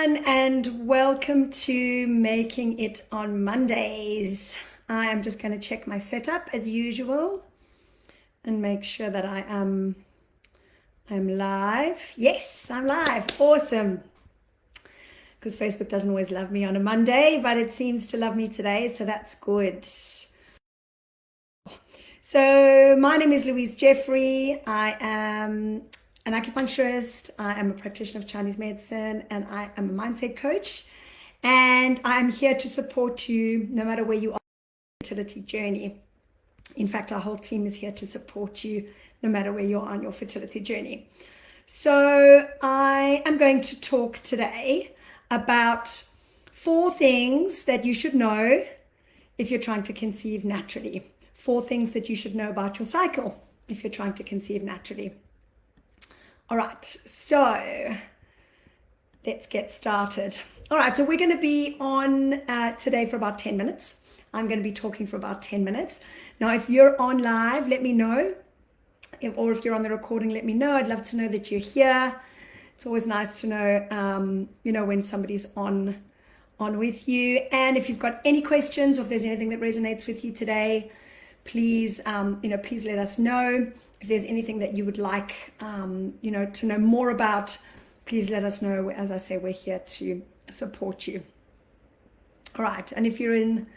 everyone, and welcome to Making It on Mondays. I am just going to check my setup as usual and make sure that I'm live. Yes, I'm live. Awesome. Because Facebook doesn't always love me on a Monday, but it seems to love me today, so that's good. So my name is Louise Jeffrey. I am an acupuncturist, I am a practitioner of Chinese medicine, and I am a mindset coach. And I'm here to support you no matter where you are on your fertility journey. In fact, our whole team is here to support you no matter where you are on your fertility journey. So I am going to talk today about 4 things that you should know if you're trying to conceive naturally. 4 things that you should know about your cycle if you're trying to conceive naturally. All right, so let's get started. All right, so we're going to be on today for about 10 minutes. I'm going to be talking for about 10 minutes. Now, if you're on live, let me know. Or if you're on the recording, let me know. I'd love to know that you're here. It's always nice to know, when somebody's on with you. And if you've got any questions or if there's anything that resonates with you today, please, please let us know. If there's anything that you would like, to know more about, please let us know. As I say, we're here to support you. All right. And if you're in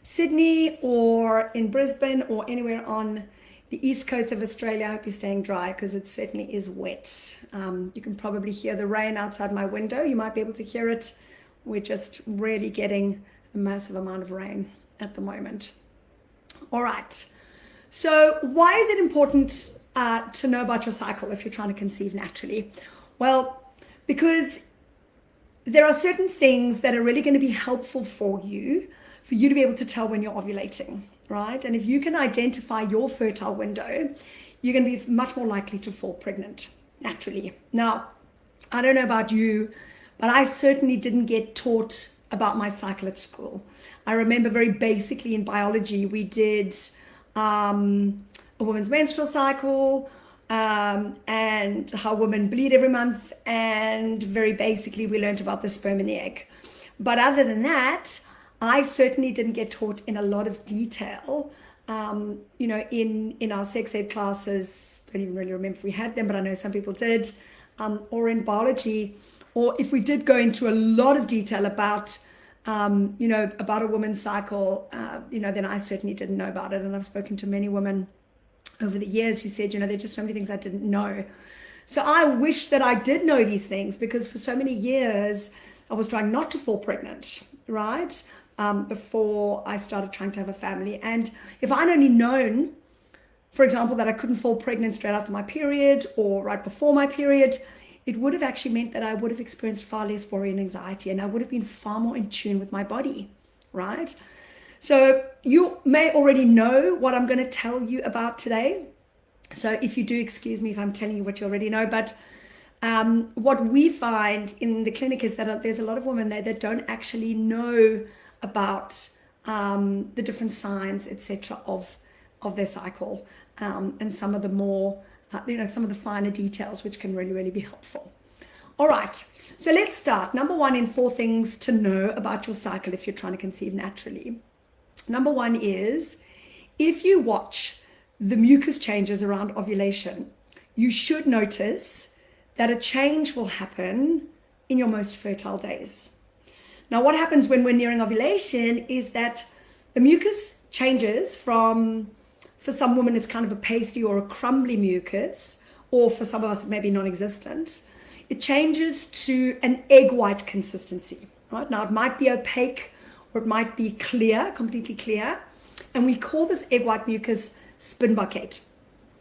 Sydney or in Brisbane or anywhere on the east coast of Australia, I hope you're staying dry because it certainly is wet. You can probably hear the rain outside my window. You might be able to hear it. We're just really getting a massive amount of rain at the moment. All right. So why is it important to know about your cycle if you're trying to conceive naturally? Well, because there are certain things that are really going to be helpful for you to be able to tell when you're ovulating, right? And if you can identify your fertile window, you're going to be much more likely to fall pregnant naturally. Now, I don't know about you, but I certainly didn't get taught about my cycle at school. I remember very basically in biology, we did a woman's menstrual cycle and how women bleed every month. And very basically, we learned about the sperm and the egg. But other than that, I certainly didn't get taught in a lot of detail, in our sex ed classes. Don't even really remember if we had them, but I know some people did, or in biology. Or if we did go into a lot of detail about about a woman's cycle, then I certainly didn't know about it. And I've spoken to many women over the years who said, there are just so many things I didn't know. So I wish that I did know these things, because for so many years I was trying not to fall pregnant, right? Before I started trying to have a family. And if I'd only known, for example, that I couldn't fall pregnant straight after my period or right before my period, it would have actually meant that I would have experienced far less worry and anxiety, and I would have been far more in tune with my body, right? So you may already know what I'm going to tell you about today. So if you do, excuse me if I'm telling you what you already know, but what we find in the clinic is that there's a lot of women there that don't actually know about the different signs, etc., of their cycle, and some of the more some of the finer details, which can really, really be helpful. All right, so let's start. Number 1 in 4 things to know about your cycle if you're trying to conceive naturally. Number 1 is, if you watch the mucus changes around ovulation, you should notice that a change will happen in your most fertile days. Now, what happens when we're nearing ovulation is that the mucus changes from, for some women, it's kind of a pasty or a crumbly mucus, or for some of us, it may be non-existent. It changes to an egg white consistency, right? Now, it might be opaque or it might be clear, completely clear. And we call this egg white mucus spin bucket.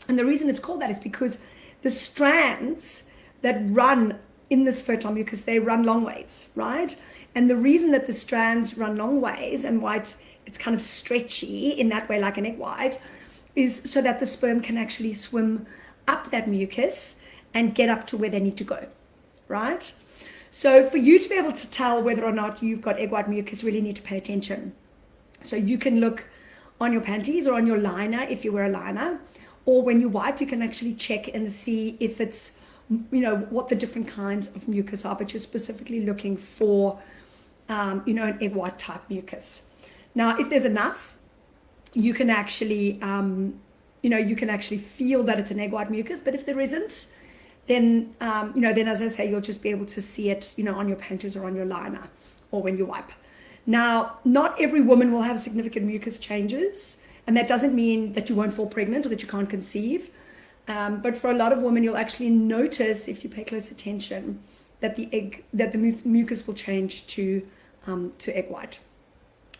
And the reason it's called that is because the strands that run in this fertile mucus, they run long ways, right? And the reason that the strands run long ways and why it's kind of stretchy in that way, like an egg white, is so that the sperm can actually swim up that mucus and get up to where they need to go, right? So for you to be able to tell whether or not you've got egg white mucus, you really need to pay attention. So you can look on your panties or on your liner if you wear a liner, or when you wipe, you can actually check and see if it's what the different kinds of mucus are, but you're specifically looking for, an egg white type mucus. Now, if there's enough, you can actually, feel that it's an egg white mucus, but if there isn't, then, then as I say, you'll just be able to see it, on your panties or on your liner or when you wipe. Now, not every woman will have significant mucus changes, and that doesn't mean that you won't fall pregnant or that you can't conceive. But for a lot of women, you'll actually notice, if you pay close attention, that the mucus will change to egg white.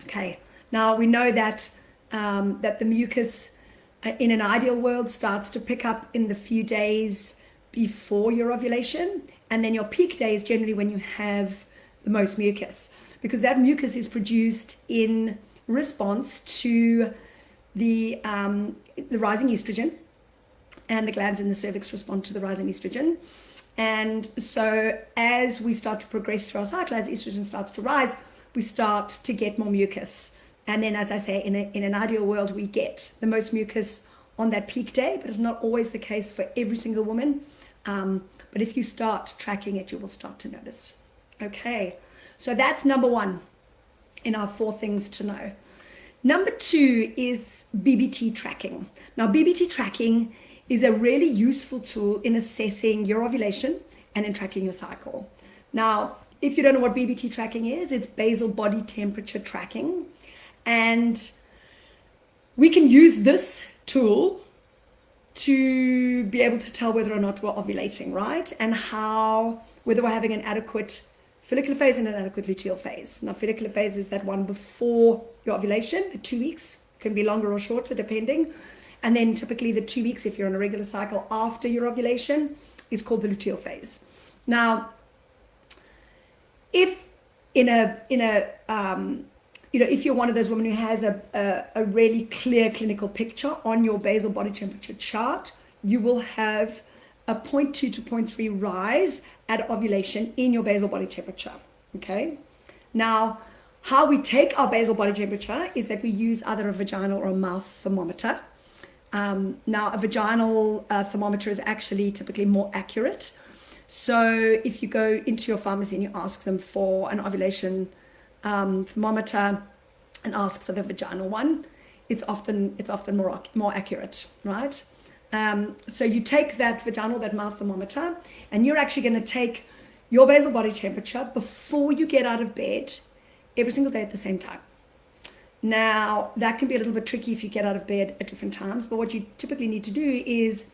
Okay. Now we know that the mucus, in an ideal world, starts to pick up in the few days before your ovulation, and then your peak day is generally when you have the most mucus, because that mucus is produced in response to the rising estrogen, and the glands in the cervix respond to the rising estrogen. And so as we start to progress through our cycle, as estrogen starts to rise, we start to get more mucus. And then, as I say, in an ideal world, we get the most mucus on that peak day, but it's not always the case for every single woman. But if you start tracking it, you will start to notice. Okay, so that's number one in our 4 things to know. Number 2 is BBT tracking. Now, BBT tracking is a really useful tool in assessing your ovulation and in tracking your cycle. Now, if you don't know what BBT tracking is, it's basal body temperature tracking. And we can use this tool to be able to tell whether or not we're ovulating, right? And whether we're having an adequate follicular phase and an adequate luteal phase. Now, follicular phase is that one before your ovulation, the 2 weeks, can be longer or shorter depending. And then typically the 2 weeks, if you're on a regular cycle after your ovulation, is called the luteal phase. Now, if if you're one of those women who has a really clear clinical picture on your basal body temperature chart, you will have a 0.2 to 0.3 rise at ovulation in your basal body temperature. Okay. Now, how we take our basal body temperature is that we use either a vaginal or a mouth thermometer. Now, a vaginal thermometer is actually typically more accurate. So if you go into your pharmacy and you ask them for an ovulation thermometer and ask for the vaginal one, it's often more accurate, right? So you take that vaginal, that mouth thermometer, and you're actually going to take your basal body temperature before you get out of bed every single day at the same time. Now, that can be a little bit tricky if you get out of bed at different times, but what you typically need to do is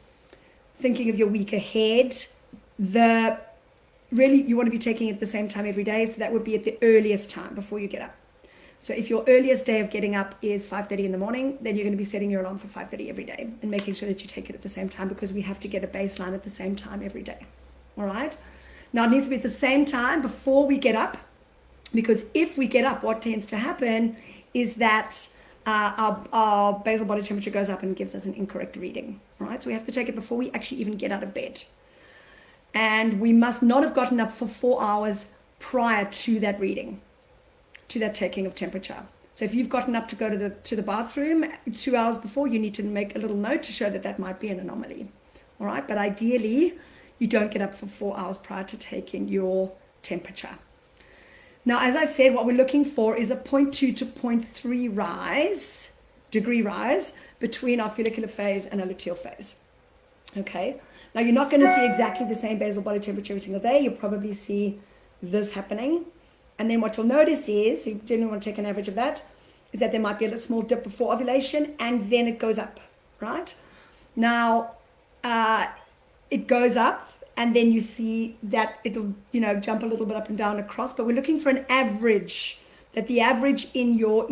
thinking of your week ahead. Really, you want to be taking it at the same time every day, so that would be at the earliest time before you get up. So if your earliest day of getting up is 5:30 in the morning, then you're going to be setting your alarm for 5:30 every day and making sure that you take it at the same time, because we have to get a baseline at the same time every day. All right. Now, it needs to be at the same time before we get up, because if we get up, what tends to happen is that our basal body temperature goes up and gives us an incorrect reading. All right. So we have to take it before we actually even get out of bed. And we must not have gotten up for 4 hours prior to that reading, to that taking of temperature. So if you've gotten up to go to the bathroom 2 hours before, you need to make a little note to show that that might be an anomaly. All right. But ideally, you don't get up for 4 hours prior to taking your temperature. Now, as I said, what we're looking for is a 0.2 to 0.3 degree rise between our follicular phase and our luteal phase. Okay. Now, you're not going to see exactly the same basal body temperature every single day. You'll probably see this happening. And then what you'll notice is, so you generally want to take an average of that, is that there might be a little small dip before ovulation, and then it goes up, right? Now, it goes up, and then you see that it'll, jump a little bit up and down across, but we're looking for an average, that the average in your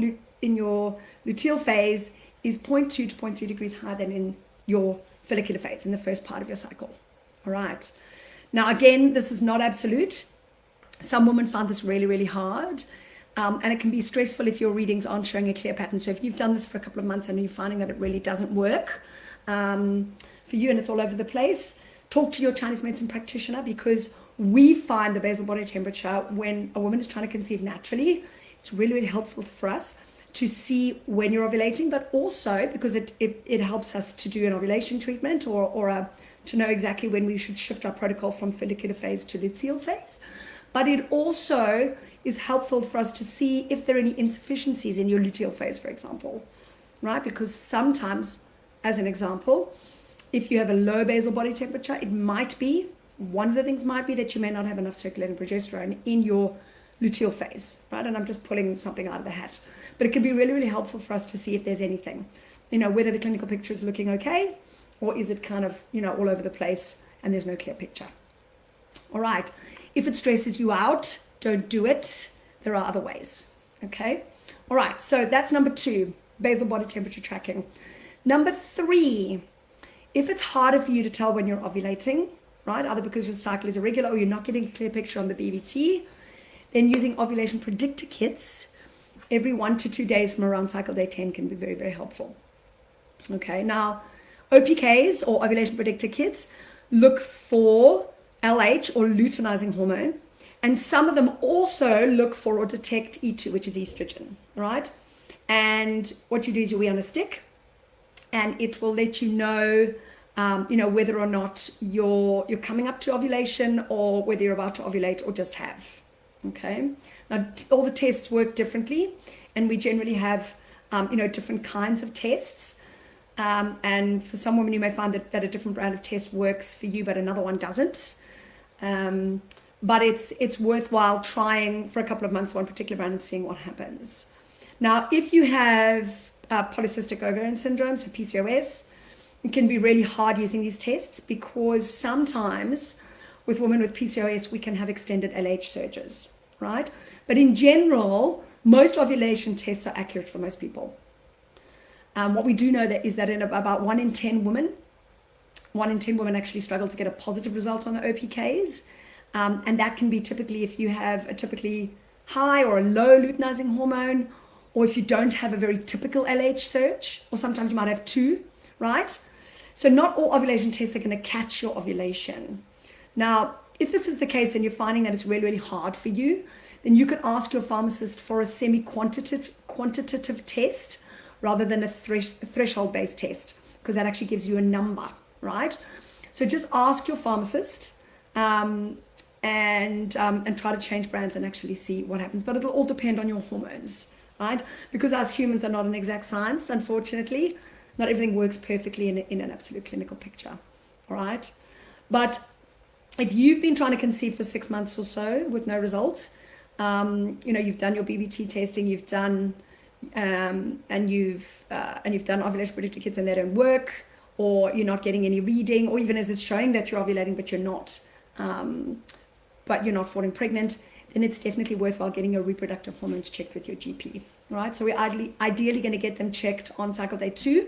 luteal phase is 0.2 to 0.3 degrees higher than in your follicular phase in the first part of your cycle. All right. Now, again, this is not absolute. Some women find this really, really hard. And it can be stressful if your readings aren't showing a clear pattern. So if you've done this for a couple of months and you're finding that it really doesn't work for you and it's all over the place, talk to your Chinese medicine practitioner, because we find the basal body temperature when a woman is trying to conceive naturally, it's really, really helpful for us to see when you're ovulating, but also because it helps us to do an ovulation treatment or a to know exactly when we should shift our protocol from follicular phase to luteal phase. But it also is helpful for us to see if there are any insufficiencies in your luteal phase, for example, right? Because sometimes, as an example, if you have a low basal body temperature, it might be, one of the things might be that you may not have enough circulating progesterone in your luteal phase, right? And I'm just pulling something out of the hat. But it can be really, really helpful for us to see if there's anything, whether the clinical picture is looking okay, or is it kind of, all over the place and there's no clear picture. All right. If it stresses you out, don't do it. There are other ways. Okay. All right. So that's number 2, basal body temperature tracking. Number 3, if it's harder for you to tell when you're ovulating, right, either because your cycle is irregular or you're not getting a clear picture on the BBT, then using ovulation predictor kits every 1 to 2 days from around cycle day 10 can be very, very helpful. Okay. Now, OPKs or ovulation predictor kits look for LH or luteinizing hormone, and some of them also look for or detect E2, which is estrogen, right? And what you do is you weigh on a stick, and it will let you know, whether or not you're coming up to ovulation, or whether you're about to ovulate or just have. Okay. Now all the tests work differently, and we generally have, different kinds of tests. And for some women, you may find that a different brand of test works for you, but another one doesn't. But it's worthwhile trying for a couple of months one particular brand and seeing what happens. Now, if you have polycystic ovarian syndrome, so PCOS, it can be really hard using these tests, because sometimes with women with PCOS, we can have extended LH surges, right? But in general, most ovulation tests are accurate for most people. What we do know is that in about 1 in 10 women actually struggle to get a positive result on the OPKs. And that can be typically if you have a typically high or a low luteinizing hormone, or if you don't have a very typical LH surge, or sometimes you might have 2, right? So not all ovulation tests are going to catch your ovulation. Now, if this is the case and you're finding that it's really, really hard for you, then you can ask your pharmacist for a quantitative test rather than a threshold-based test, because that actually gives you a number, right? So just ask your pharmacist and try to change brands and actually see what happens. But it'll all depend on your hormones, right? Because us humans are not an exact science, unfortunately. Not everything works perfectly in an absolute clinical picture, all right? But if you've been trying to conceive for 6 months or so with no results, you've done your BBT testing, you've done and you've done ovulation predictor kits and they don't work, or you're not getting any reading, or even as it's showing that you're ovulating but you're not falling pregnant, then it's definitely worthwhile getting your reproductive hormones checked with your GP, right? So we're ideally going to get them checked on cycle day 2,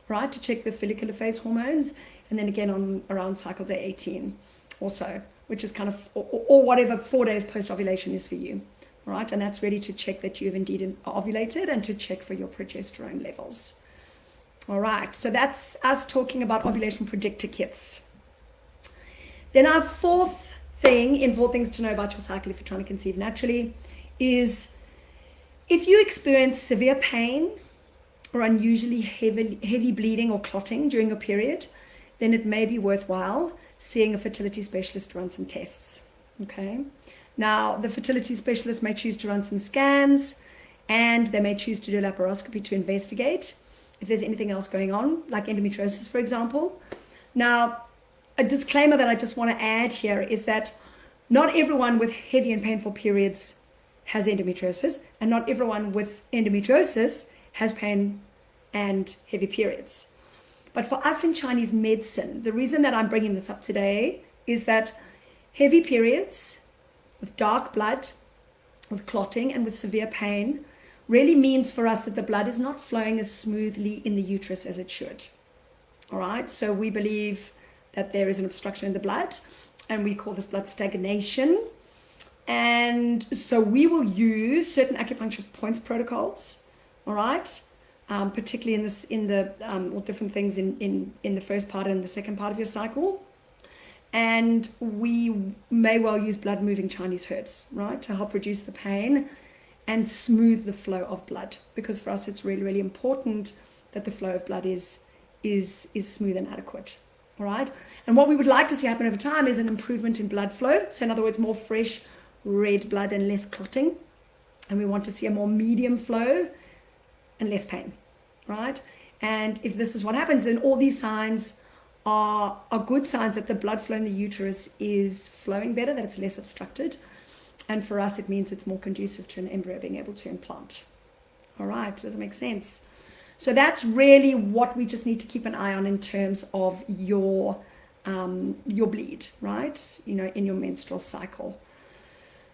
right, to check the follicular phase hormones, and then again on around cycle day 18 also, which is kind of, or whatever 4 days post ovulation is for you. Right, and that's really to check that you've indeed ovulated and to check for your progesterone levels. All right, so that's us talking about ovulation predictor kits. Then our 4th thing in 4 things to know about your cycle if you're trying to conceive naturally is if you experience severe pain or unusually heavy bleeding or clotting during your period, then it may be worthwhile seeing a fertility specialist to run some tests. Okay. Now, the fertility specialist may choose to run some scans, and they may choose to do a laparoscopy to investigate if there's anything else going on, like endometriosis, for example. Now, a disclaimer that I just want to add here is that not everyone with heavy and painful periods has endometriosis, and not everyone with endometriosis has pain and heavy periods. But for us in Chinese medicine, the reason that I'm bringing this up today is that heavy periods with dark blood, with clotting, and with severe pain really means for us that the blood is not flowing as smoothly in the uterus as it should. All right, so we believe that there is an obstruction in the blood, and we call this blood stagnation. And so we will use certain acupuncture points protocols, all right, particularly in the different things in the first part and the second part of your cycle. And we may well use blood moving Chinese herbs, right, to help reduce the pain and smooth the flow of blood, because for us it's really, really important that the flow of blood is smooth and adequate. All right. And what we would like to see happen over time is an improvement in blood flow. So in other words, more fresh red blood and less clotting. And we want to see a more medium flow and less pain, right? And if this is what happens, then all these signs are good signs that the blood flow in the uterus is flowing better, that it's less obstructed. And for us, it means it's more conducive to an embryo being able to implant. All right, does it make sense? So that's really what we just need to keep an eye on in terms of your bleed, right? You know, in your menstrual cycle.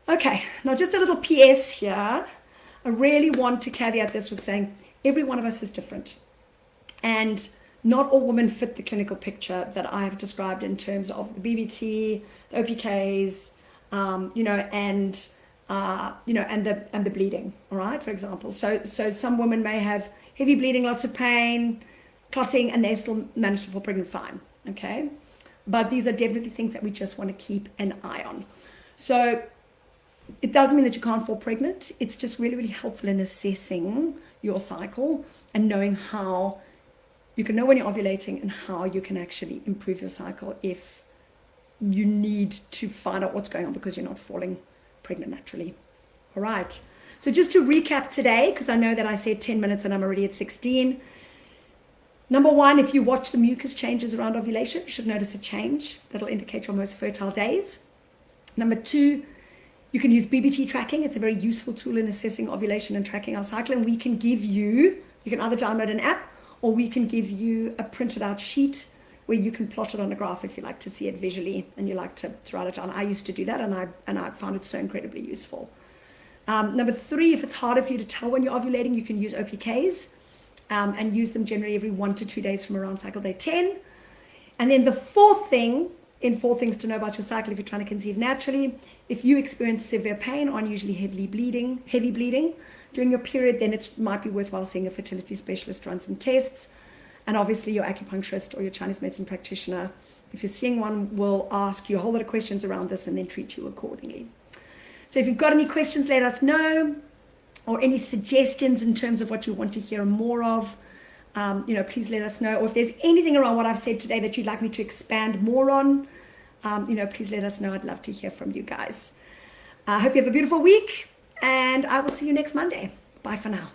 Okay, now just a little PS here. I really want to caveat this with saying every one of us is different. And not all women fit the clinical picture that I have described in terms of the BBT, the OPKs, and the bleeding, all right, for example. So some women may have heavy bleeding, lots of pain, clotting, and they still manage to fall pregnant fine, okay? But these are definitely things that we just want to keep an eye on. So it doesn't mean that you can't fall pregnant. It's just really, really helpful in assessing your cycle and knowing how you can know when you're ovulating and how you can actually improve your cycle if you need to find out what's going on because you're not falling pregnant naturally. All right. So just to recap today, because I know that I said 10 minutes and I'm already at 16. Number one, if you watch the mucus changes around ovulation, you should notice a change. That'll indicate your most fertile days. Number two, you can use BBT tracking. It's a very useful tool in assessing ovulation and tracking our cycle. And we can give you can either download an app or we can give you a printed out sheet where you can plot it on a graph if you like to see it visually and you like to write it down. I used to do that and I found it so incredibly useful. Number three, if it's harder for you to tell when you're ovulating, you can use OPKs and use them generally every 1 to 2 days from around cycle day 10. And then the fourth thing, in 4 things to know about your cycle if you're trying to conceive naturally, if you experience severe pain or unusually heavy bleeding during your period, then it might be worthwhile seeing a fertility specialist, run some tests. And obviously your acupuncturist or your Chinese medicine practitioner, if you're seeing one, will ask you a whole lot of questions around this and then treat you accordingly. So if you've got any questions, let us know, or any suggestions in terms of what you want to hear more of, please let us know. Or if there's anything around what I've said today that you'd like me to expand more on, please let us know. I'd love to hear from you guys. I hope you have a beautiful week, and I will see you next Monday. Bye for now.